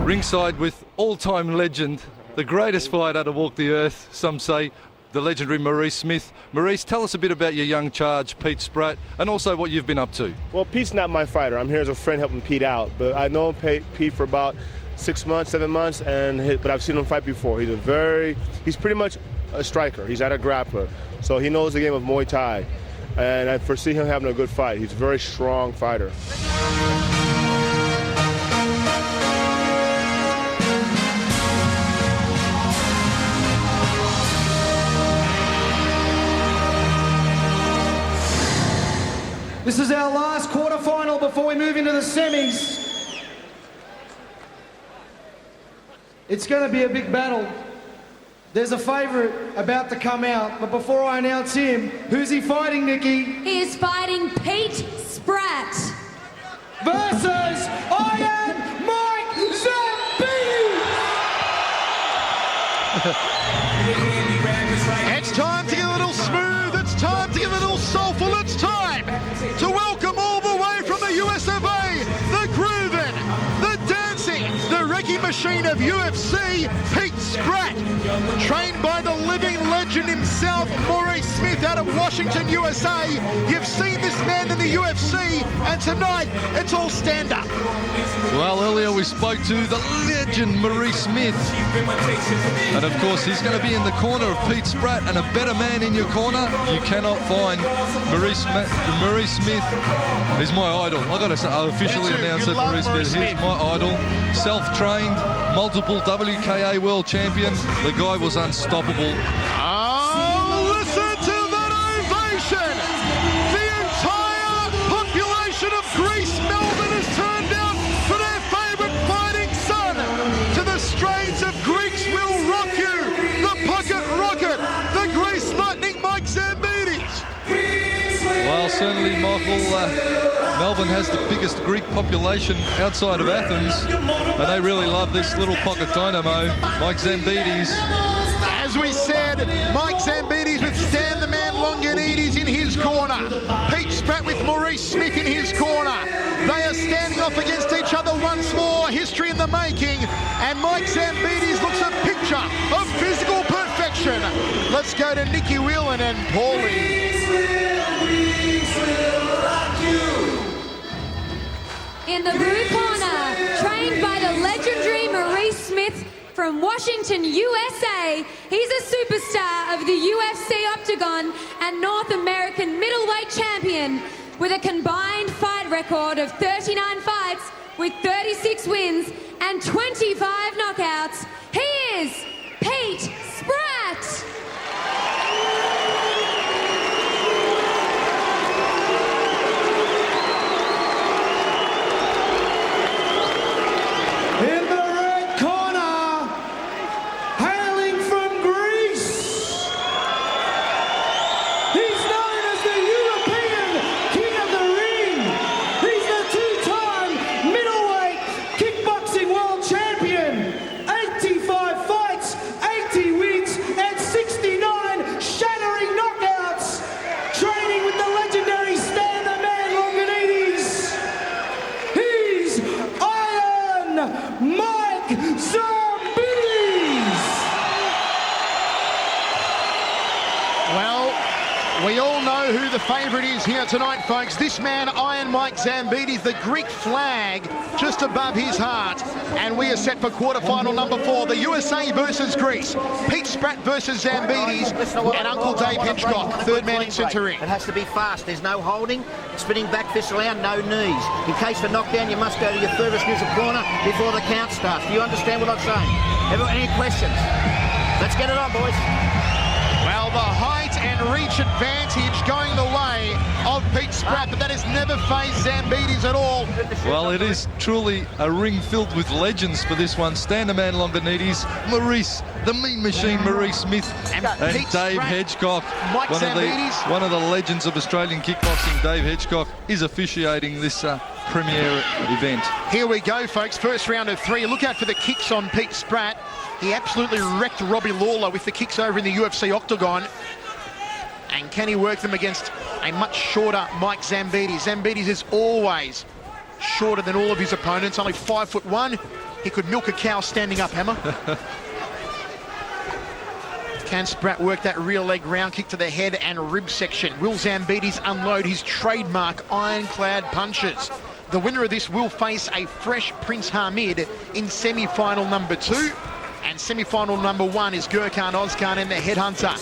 Ringside with all-time legend, the greatest fighter to walk the earth, some say, the legendary Maurice Smith. Maurice, tell us a bit about your young charge, Pete Spratt, and also what you've been up to. Well, Pete's not my fighter. I'm here as a friend helping Pete out, but I know Pete for about 6 months, 7 months, but I've seen him fight before. He's pretty much a striker. He's not a grappler, so he knows the game of Muay Thai, and I foresee him having a good fight. He's a very strong fighter. This is our last quarterfinal before we move into the semis. It's going to be a big battle. There's a favourite about to come out, but before I announce him, who's he fighting, Nikki? He is fighting Pete Spratt versus Iron Mike Zambidis. It's time to get a little smooth, it's time to get a little soulful, it's time to welcome all the way from the US of A, the grooving, the dancing, the wrecking machine of UFC, Pete Spratt, trained by the living legend himself, Maurice Smith, out of Washington, USA. You've seen this man in the UFC, and tonight it's all stand-up. Well, earlier we spoke to the legend Maurice Smith, and of course he's going to be in the corner of Pete Spratt, and a better man in your corner you cannot find. Maurice Smith is my idol. I've got to officially announce that Maurice Smith is my idol. Self-trained, multiple WKA world champion. The guy was unstoppable. Oh, listen to that ovation! The entire population of Greece, Melbourne, has turned out for their favourite fighting son. To the strains of Greeks Will Rock You, the Pocket Rocket, the Greece Lightning Mike Zambidis. Well, certainly, Michael, Melbourne has the biggest Greek population outside of Athens, and they really love this little pocket dynamo, Mike Zambidis. As we said, Mike Zambidis with Stan the Man Longanides in his corner. Pete Spratt with Maurice Smith in his corner. They are standing off against each other once more, history in the making, and Mike Zambidis looks a picture of physical perfection. Let's go to Nicky Whelan and Paulie. in the blue corner, trained by the legendary Maurice Smith from Washington, USA. He's a superstar of the UFC Octagon and North American middleweight champion with a combined fight record of 39 fights with 36 wins and 25 knockouts. He is Pete Spratt. In the red corner, hailing from Greece, he's known as the European King of the Ring. He's the two-time middleweight kickboxing world champion. 85 fights, 80 wins, and 69 shattering knockouts. Training with the legendary Stan the Man Longanides. He's Iron Mike Zambidis. Well, we all know who the favourite is here tonight, folks. This man, Iron Mike Zambidis, the Greek flag just above his heart. And we are set for quarterfinal number 4, the USA versus Greece. Pete Spratt versus Zambidis and Uncle Dave Hitchcock, third man in centre ring. It has to be fast. There's no holding, spinning back fist around, no knees. In case for knockdown, you must go to your furthest neutral corner before the count starts. Do you understand what I'm saying? Everyone, any questions? Let's get it on, boys. Well, the height and reach advantage going the way of Pete Spratt, but that has never faced Zambidis at all. Well, it is truly a ring filled with legends for this one. Stan the Man Longanides, Maurice, the Mean Machine Maurice Smith, and Pete Dave Spratt, Hedgecock. Mike Zambidis. One of the legends of Australian kickboxing, Dave Hedgecock, is officiating this premier event. Here we go, folks. First round of 3. Look out for the kicks on Pete Spratt. He absolutely wrecked Robbie Lawler with the kicks over in the UFC Octagon. And can he work them against a much shorter Mike Zambidis? Zambidis is always shorter than all of his opponents, only 5'1". He could milk a cow standing up, Hammer. Can Spratt work that rear leg round kick to the head and rib section? Will Zambidis unload his trademark ironclad punches? The winner of this will face a fresh Prince Hamid in semi-final number 2. And semi-final number 1 is Gurkhan Ozkan and the Headhunter.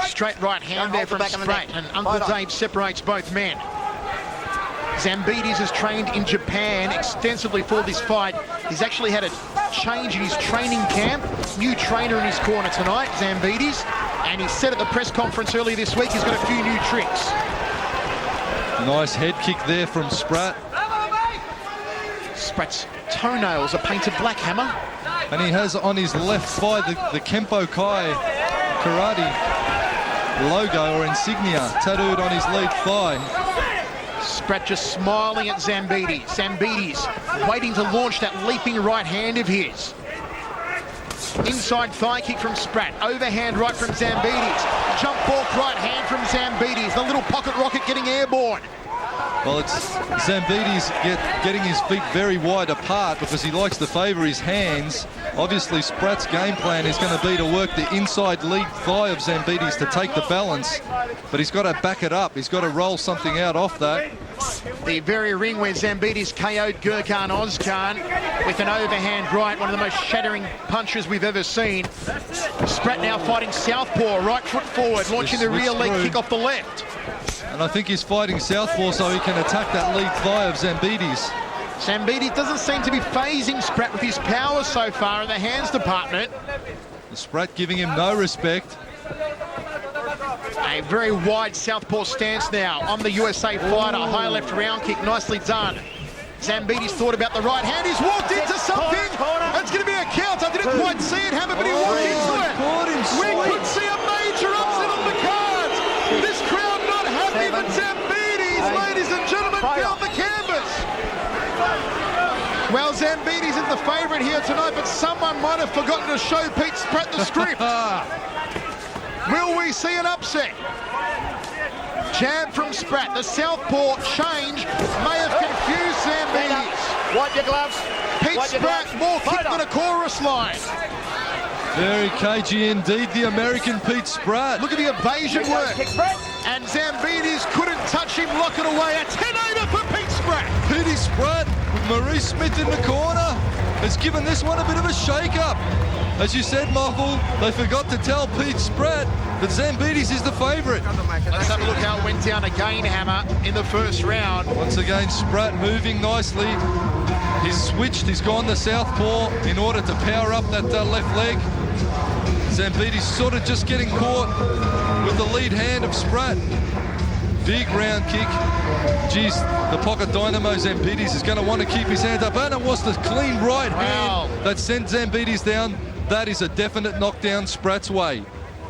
Straight right hand there from Spratt, and Uncle Dave separates both men. Zambidis has trained in Japan extensively for this fight. He's actually had a change in his training camp. New trainer in his corner tonight, Zambidis. And he said at the press conference earlier this week he's got a few new tricks. Nice head kick there from Spratt. Spratt's toenails are painted black, Hammer. And he has on his left thigh the Kempo Kai karate logo or insignia tattooed on his lead thigh. Spratt just smiling at Zambidis. Zambidis waiting to launch that leaping right hand of his. Inside thigh kick from Spratt. Overhand right from Zambidis. Jump fork right hand from Zambidis. The little pocket rocket getting airborne. Well, it's Zambidis getting his feet very wide apart because he likes to favour his hands. Obviously, Spratt's game plan is going to be to work the inside lead thigh of Zambidis to take the balance, but he's got to back it up. He's got to roll something out off that. The very ring where Zambidis KO'd Gurkhan Ozkan with an overhand right, one of the most shattering punches we've ever seen. Spratt now fighting southpaw, right foot forward, launching the rear leg kick off the left. And I think he's fighting southpaw so he can attack that lead thigh of Zambidis. Zambidis doesn't seem to be phasing Spratt with his power so far in the hands department. Spratt giving him no respect. A very wide southpaw stance now on the USA fighter. High left round kick, nicely done. Zambidis thought about the right hand. He's walked into something. It's going to be a count. I didn't quite see it happen, but he walked into it. We could see a major upset on the cards. This crowd not happy, but Zambidis, ladies and gentlemen, found the canvas. Well, Zambidis is the favourite here tonight, but someone might have forgotten to show Pete Spratt the script. Will we see an upset? Jab from Spratt. The southpaw change may have confused Zambidis. Wipe your gloves. Pete Spratt more kick than a chorus line. Very cagey indeed, the American Pete Spratt. Look at the evasion work. And Zambidis couldn't touch him, lock it away. A 10-8er for Pete Spratt. Petey Spratt with Maurice Smith in the corner has given this one a bit of a shake-up. As you said, Muffle, they forgot to tell Pete Spratt that Zambidis is the favourite. Let's have a look how it went down again, Hammer, in the first round. Once again, Spratt moving nicely. He's switched, he's gone the southpaw in order to power up that left leg. Zambidis sort of just getting caught with the lead hand of Spratt. Big round kick. Geez, the pocket dynamo Zambidis is going to want to keep his hand up. And it was the clean right hand that sent Zambidis down. That is a definite knockdown Spratt's way.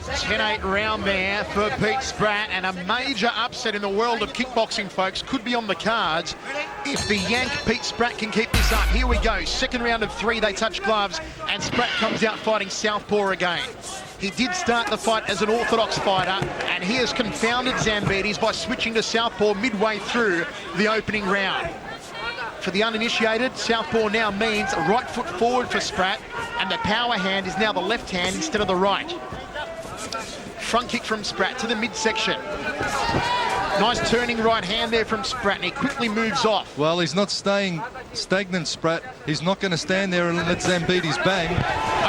10-8 round there for Pete Spratt, and a major upset in the world of kickboxing, folks, could be on the cards if the Yank Pete Spratt can keep this up. Here we go, second round of 3, they touch gloves, and Spratt comes out fighting southpaw again. He did start the fight as an orthodox fighter, and he has confounded Zambidis by switching to southpaw midway through the opening round. For the uninitiated, southpaw now means right foot forward for Spratt, and the power hand is now the left hand instead of the right. Front kick from Spratt to the midsection. Nice turning right hand there from Spratt, and he quickly moves off. Well, he's not staying stagnant, Spratt. He's not going to stand there and let Zambidis bang.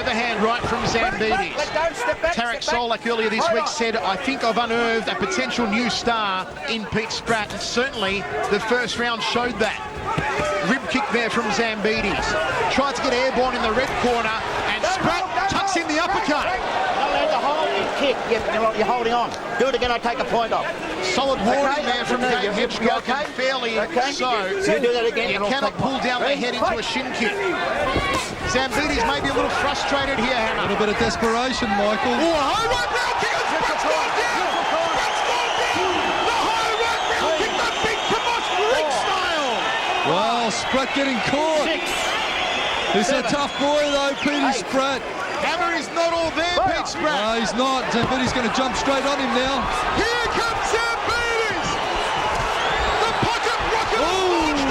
Overhand right from Zambidis. Tarek Solak earlier this week said, I think I've unearthed a potential new star in Pete Spratt, and certainly the first round showed that. Rib kick there from Zambidis. Tries to get airborne in the red corner, and Spratt tucks in the uppercut. Kick, you're holding on. Do it again, I take a point off. Solid warning there from Dave Hedgecock, fairly so. You do that again. You cannot pull down the head into a shin kick. Zambidis may be a little frustrated here, Hannah. A little bit of desperation, Michael. Oh, a high right round kick, and Spratt's gone down! Spratt's gone down! The high right round kick, the big Kamosh Rick style! Wow, Spratt getting caught. He's a tough boy though, Petey Spratt. Hammer is not all there, Pete Spratt. No, he's not. Zambidis going to jump straight on him now. Here comes Zambidis! The pocket rocket launched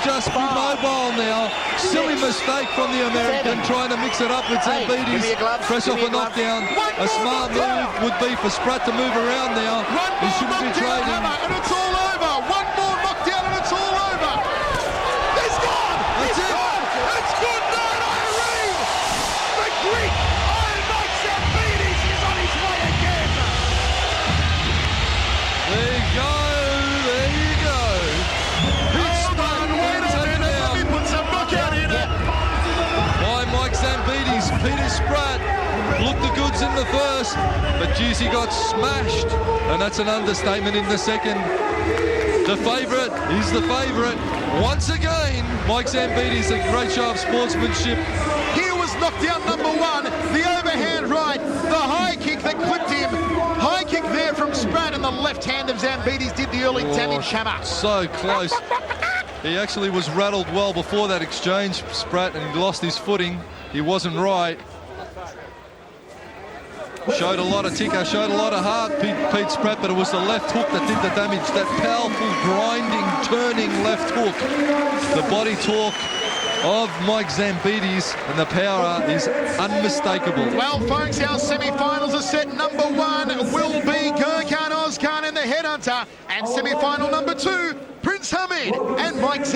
just be mobile now. Silly mistake from the American, trying to mix it up with Zambidis. Fresh off a knockdown. A smart move would be for Spratt to move around now. He shouldn't be trading. And it's all over. One more knockdown and it's all over. He's gone. He's gone. It's good night, Irene. The Greek Iron Mike Zambidis is on his way again. There you go. There you go. Hold on, wait a minute. Let me put some knockout in it. By Mike Zambidis, Peter Spratt looked the goods in the first, but geez, he got smashed, and that's an understatement in the second. The favourite is the favourite. Once again, Mike Zambidis, a great show of sportsmanship. Here was knockdown number one, the overhand right, the high kick that clipped him. High kick there from Spratt, and the left hand of Zambidis did the early damage hammer. So close. He actually was rattled well before that exchange, Spratt, and he lost his footing. He wasn't right. Showed a lot of ticker, showed a lot of heart, Pete Spratt, but it was the left hook that did the damage. That powerful, grinding, turning left hook. The body torque of Mike Zambidis, and the power is unmistakable. Well, folks, our semi-finals are set. Number one will be Gurkhan Ozkan and the Headhunter, and semi-final number two, Prince Hamid and Mike Zambidis.